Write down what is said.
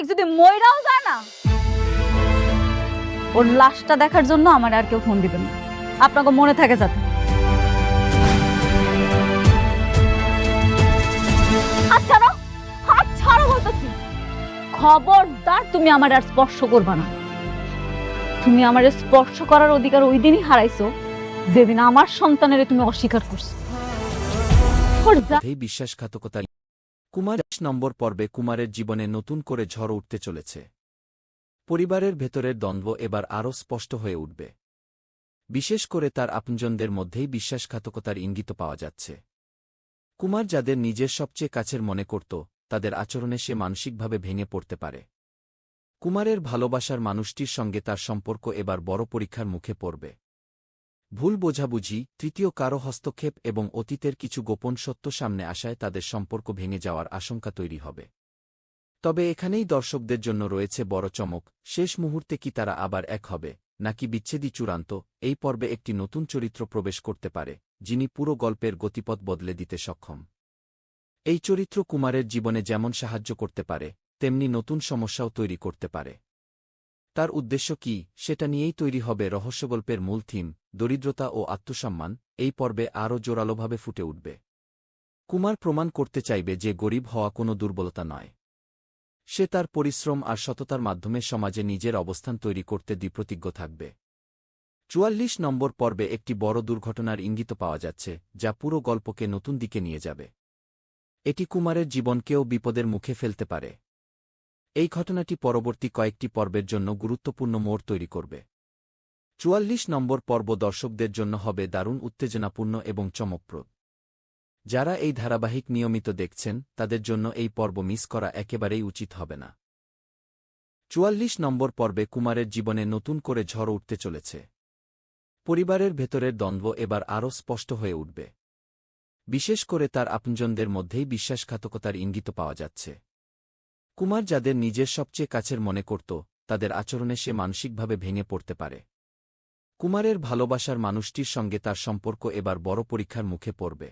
অনেক যদি মইরাও যায় না, ওর লাশটা দেখার জন্য আমার আর কেউ ফোন দিবেন না। আপনাকে মনে থাকে যাতে। আচ্ছা না, হাত ছাড়ো বলতেছি। খবরদার তুমি আমার আর স্পর্শ করবা না। তুমি আমার স্পর্শ করার অধিকার ওই দিনই হারাইছো যেদিন আমার সন্তানের তুমি অস্বীকার করছো। এই বিশ্বাসঘাতকতা। কুমার ২০ নম্বর পর্বে কুমারের জীবনে নতুন করে ঝড় উঠতে চলেছে। পরিবারের ভেতরের দ্বন্দ্ব এবার আরও স্পষ্ট হয়ে উঠবে। বিশেষ করে তার আপনজনদের মধ্যেই বিশ্বাসঘাতকতার ইঙ্গিত পাওয়া যাচ্ছে। কুমার যাদের নিজের সবচেয়ে কাছের মনে করত, তাদের আচরণে সে মানসিকভাবে ভেঙে পড়তে পারে। কুমারের ভালোবাসার মানুষটির সঙ্গে তার সম্পর্ক এবার বড় পরীক্ষার মুখে পড়বে। ভুল বোঝাবুঝি, তৃতীয় কারো হস্তক্ষেপ এবং অতীতের কিছু গোপন সত্য সামনে আসায় তাদের সম্পর্ক ভেঙে যাওয়ার আশঙ্কা তৈরি হবে। তবে এখানেই দর্শকদের জন্য রয়েছে বড় চমক। শেষ মুহূর্তে কি তারা আবার এক হবে, নাকি বিচ্ছেদই চূড়ান্ত? এই পর্বে একটি নতুন চরিত্র প্রবেশ করতে পারে, যিনি পুরো গল্পের গতিপথ বদলে দিতে সক্ষম। এই চরিত্র কুমারের জীবনে যেমন সাহায্য করতে পারে, তেমনি নতুন সমস্যাও তৈরি করতে পারে। তার উদ্দেশ্য কি, সেটা নিয়েই তৈরি হবে রহস্যগল্পের মূল থিম, দরিদ্রতা ও আত্মসম্মান। এই পর্বে আরও জোরালোভাবে ফুটে উঠবে। কুমার প্রমাণ করতে চাইবে যে গরিব হওয়া কোনো দুর্বলতা নয়। সে তার পরিশ্রম আর সততার মাধ্যমে সমাজে নিজের অবস্থান তৈরি করতে দৃঢ়প্রতিজ্ঞ থাকবে। ৪৪ নম্বর পর্বে একটি বড় দুর্ঘটনার ইঙ্গিত পাওয়া যাচ্ছে, যা পুরো গল্পকে নতুন দিকে নিয়ে যাবে। এটি কুমারের জীবনকেও বিপদের মুখে ফেলতে পারে। এই ঘটনাটি পরবর্তী কয়েকটি পর্বের জন্য গুরুত্বপূর্ণ মোড় তৈরি করবে। ৪৪ নম্বর পর্ব দর্শকদের জন্য হবে দারুণ উত্তেজনাপূর্ণ এবং চমকপ্রদ। যারা এই ধারাবাহিক নিয়মিত দেখছেন, তাদের জন্য এই পর্ব মিস করা একেবারেই উচিত হবে না। ৪৪ নম্বর পর্বে কুমারের জীবনে নতুন করে ঝড় উঠতে চলেছে। পরিবারের ভেতরের দ্বন্দ্ব এবার আরও স্পষ্ট হয়ে উঠবে। বিশেষ করে তার আপনজনদের মধ্যেই বিশ্বাসঘাতকতার ইঙ্গিত পাওয়া যাচ্ছে। কুমার যাদের নিজের সবচেয়ে কাছের মনে করত, তাদের আচরণে সে মানসিকভাবে ভেঙে পড়তে পারে। কুমারের ভালোবাসার মানুষটির সঙ্গে তার সম্পর্ক এবার বড় পরীক্ষার মুখে পড়বে।